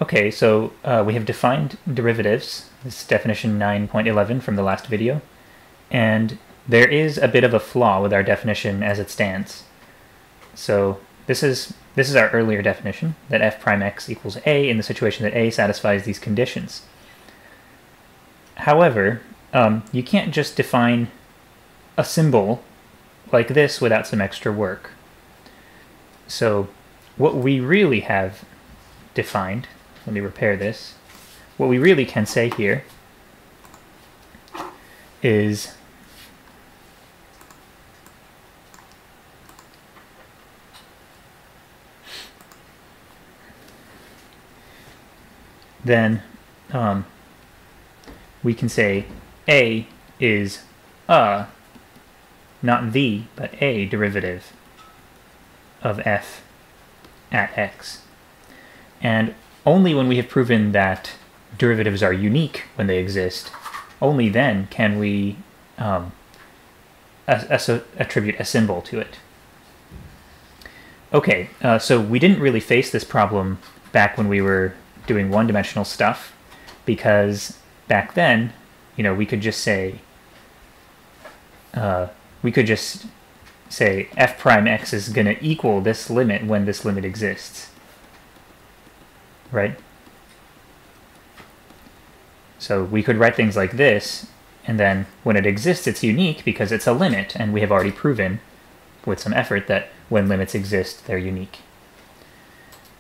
Okay, so we have defined derivatives. This is definition 9.11 from the last video. And there is a bit of a flaw with our definition as it stands. So this is our earlier definition, that f prime x equals a in the situation that a satisfies these conditions. However, you can't just define a symbol like this without some extra work. So what we really have defined, let me repair this, what we really can say here is then we can say a is a, not the, but a derivative of f at x. And only when we have proven that derivatives are unique when they exist, only then can we attribute a symbol to it. Okay, so we didn't really face this problem back when we were doing one-dimensional stuff, because back then, we could just say f prime x is going to equal this limit when this limit exists, right? So we could write things like this, and then when it exists, it's unique because it's a limit, and we have already proven with some effort that when limits exist, they're unique.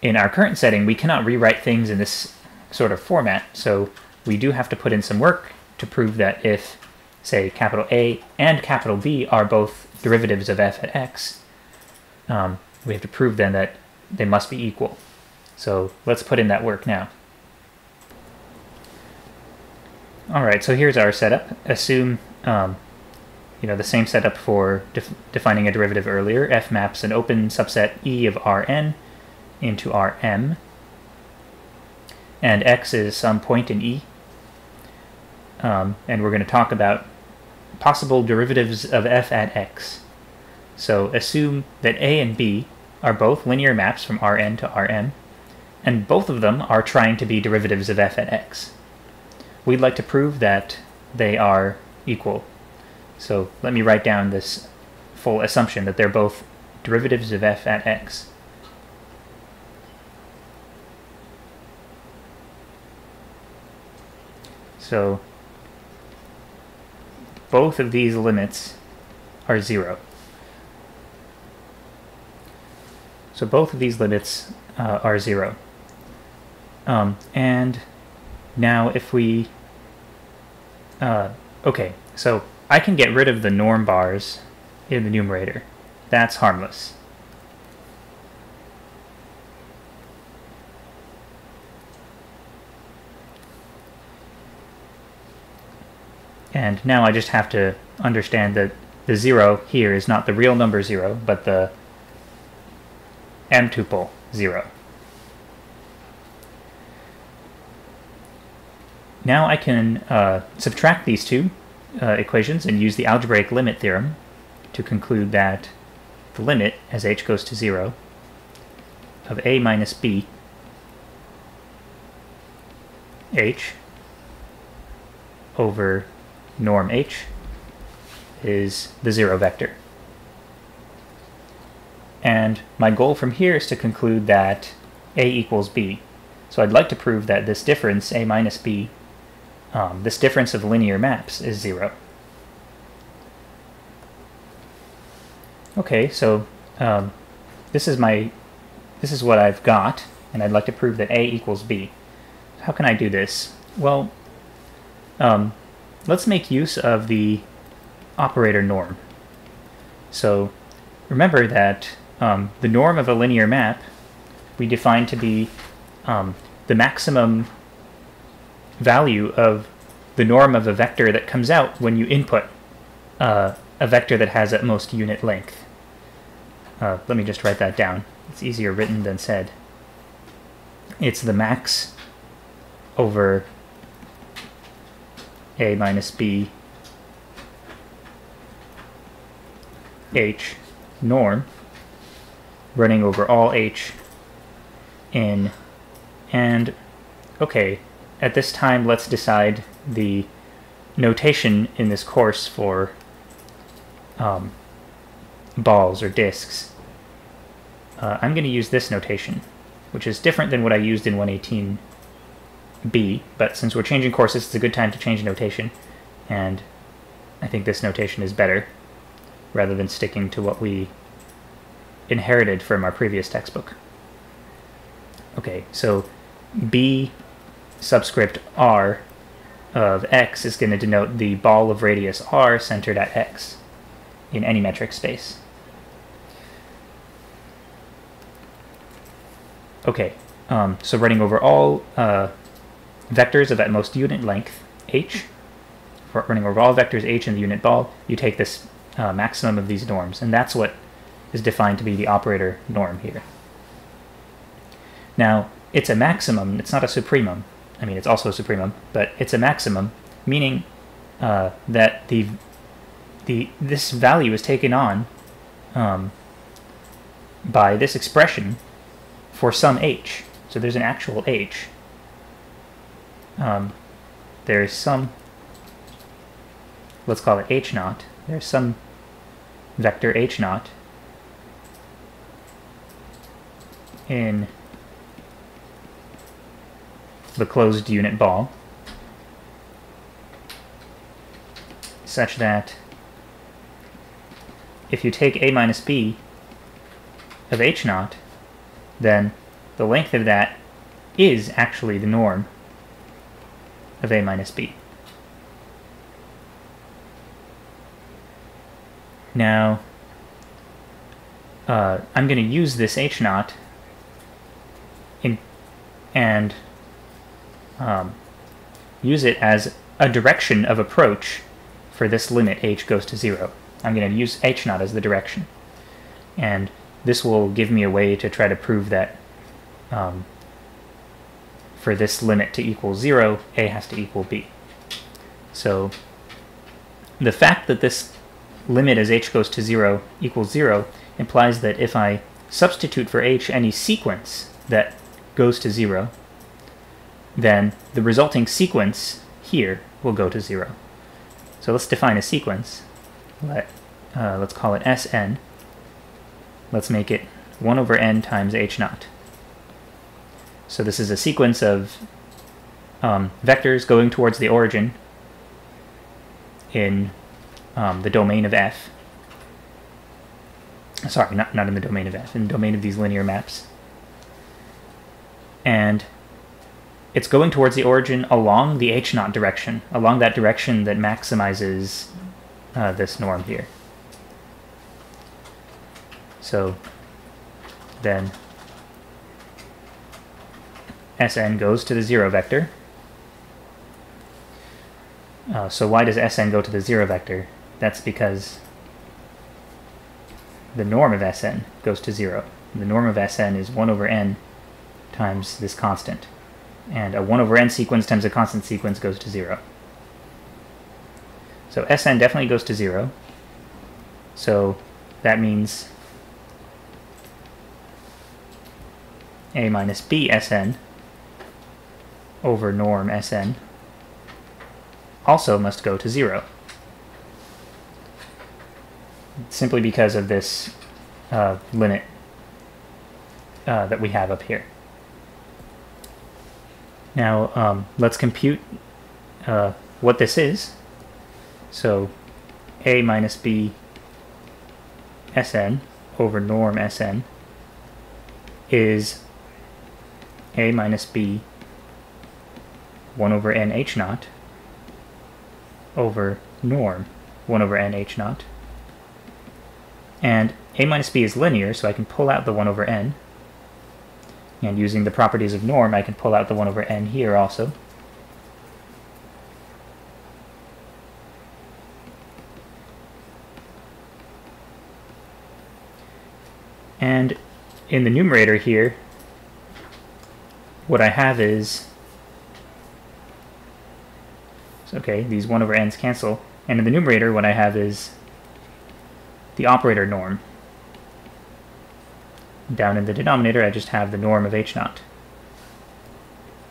In our current setting, we cannot rewrite things in this sort of format, so we do have to put in some work to prove that if, say, capital A and capital B are both derivatives of f at x, we have to prove then that they must be equal. So let's put in that work now. All right, so here's our setup. Assume the same setup for defining a derivative earlier. F maps an open subset E of Rn into Rm, and x is some point in E. And we're going to talk about possible derivatives of f at x. So assume that A and B are both linear maps from Rn to Rm, and both of them are trying to be derivatives of f at x. We'd like to prove that they are equal. So let me write down this full assumption that they're both derivatives of f at x. So both of these limits are 0. So both of these limits are 0. And now if we... okay, so I can get rid of the norm bars in the numerator. That's harmless. And now I just have to understand that the 0 here is not the real number 0, but the m-tuple 0. Now I can subtract these two equations and use the algebraic limit theorem to conclude that the limit, as h goes to 0, of a minus b h over norm h is the 0 vector. And my goal from here is to conclude that a equals b. So I'd like to prove that this difference, a minus b, this difference of linear maps is 0. Okay, so this is what I've got, and I'd like to prove that a equals b. How can I do this? Well, let's make use of the operator norm. So remember that the norm of a linear map we define to be the maximum value of the norm of a vector that comes out when you input a vector that has at most unit length. Let me just write that down. It's easier written than said. It's the max over a minus b h norm running over all h in And okay, at this time let's decide the notation in this course for balls or disks. I'm going to use this notation, which is different than what I used in 118b, but since we're changing courses, it's a good time to change notation, and I think this notation is better, rather than sticking to what we inherited from our previous textbook. Okay, so b subscript r of x is going to denote the ball of radius r centered at x in any metric space. Okay, so running over all vectors of at most unit length h, running over all vectors h in the unit ball, you take this maximum of these norms, and that's what is defined to be the operator norm here. Now, it's a maximum, it's not a supremum. I mean, it's also a supremum, but it's a maximum, meaning that this value is taken on by this expression for some h. So there's an actual h. There's some, let's call it h naught. There's some vector h naught in the closed unit ball, such that if you take a minus b of h naught, then the length of that is actually the norm of a minus b. Now, I'm going to use this h naught and use it as a direction of approach for this limit h goes to 0. I'm going to use h naught as the direction. And this will give me a way to try to prove that for this limit to equal 0, a has to equal b. So the fact that this limit as h goes to 0 equals 0 implies that if I substitute for h any sequence that goes to 0, then the resulting sequence here will go to 0. So let's define a sequence. Let's call it Sn. Let's make it 1 over n times h naught. So this is a sequence of vectors going towards the origin in the domain of f. Sorry, not in the domain of f, in the domain of these linear maps. And it's going towards the origin along the h naught direction, along that direction that maximizes this norm here. So then Sn goes to the 0 vector. So why does Sn go to the 0 vector? That's because the norm of Sn goes to 0. The norm of Sn is 1 over n times this constant. And a 1 over n sequence times a constant sequence goes to 0. So Sn definitely goes to 0. So that means a minus b Sn over norm Sn also must go to 0. Simply because of this limit that we have up here. Now let's compute what this is. So a minus b Sn over norm Sn is a minus b 1 over n h naught over norm 1 over n h naught. And a minus b is linear, so I can pull out the 1 over n. And using the properties of norm, I can pull out the 1 over n here also. And in the numerator here, what I have is, okay, these 1 over n's cancel, and in the numerator what I have is the operator norm. Down in the denominator I just have the norm of h naught.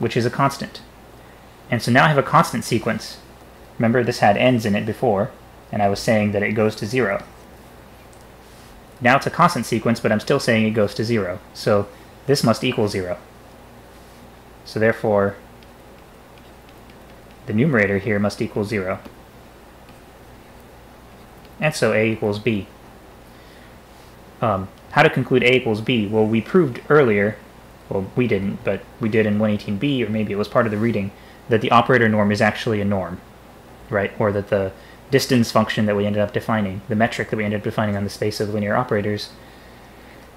which is a constant. And so now I have a constant sequence. Remember, this had ends in it before, and I was saying that it goes to 0. Now it's a constant sequence, but I'm still saying it goes to 0. So this must equal 0. So therefore, the numerator here must equal 0. And so a equals b. How to conclude a equals b? Well, we proved earlier, well, we didn't, but we did in 118b, or maybe it was part of the reading, that the operator norm is actually a norm, right? Or that the distance function that we ended up defining, the metric that we ended up defining on the space of linear operators,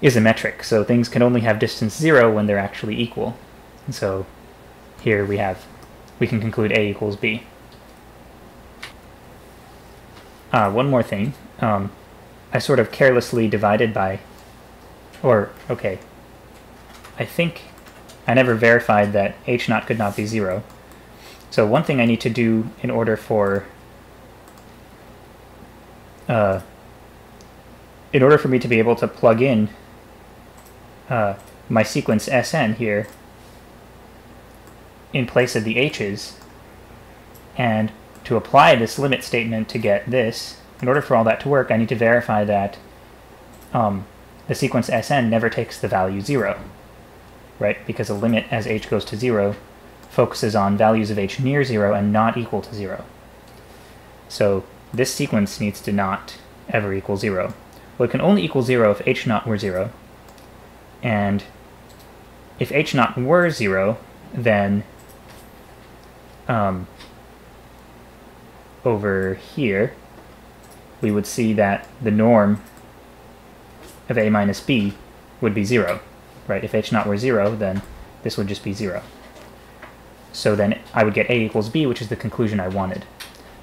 is a metric. So things can only have distance 0 when they're actually equal. And so here we can conclude a equals b. One more thing. I sort of carelessly divided by, okay, I think I never verified that h0 could not be 0. So one thing I need to do in order for me to be able to plug in my sequence Sn here in place of the h's, and to apply this limit statement to get this, in order for all that to work, I need to verify that the sequence Sn never takes the value 0, right? Because a limit as h goes to 0 focuses on values of h near 0 and not equal to 0. So this sequence needs to not ever equal 0. Well, it can only equal 0 if h0 were 0. And if h0 were 0, then over here, we would see that the norm of a minus b would be 0, right? If h0 were 0, then this would just be 0. So then I would get a equals b, which is the conclusion I wanted.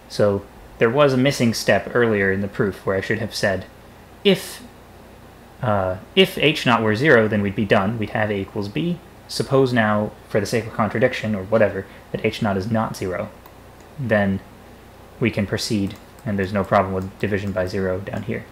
So there was a missing step earlier in the proof where I should have said, if h0 were 0, then we'd be done. We'd have a equals b. Suppose now, for the sake of contradiction or whatever, that h0 is not 0. Then we can proceed, and there's no problem with division by 0 down here.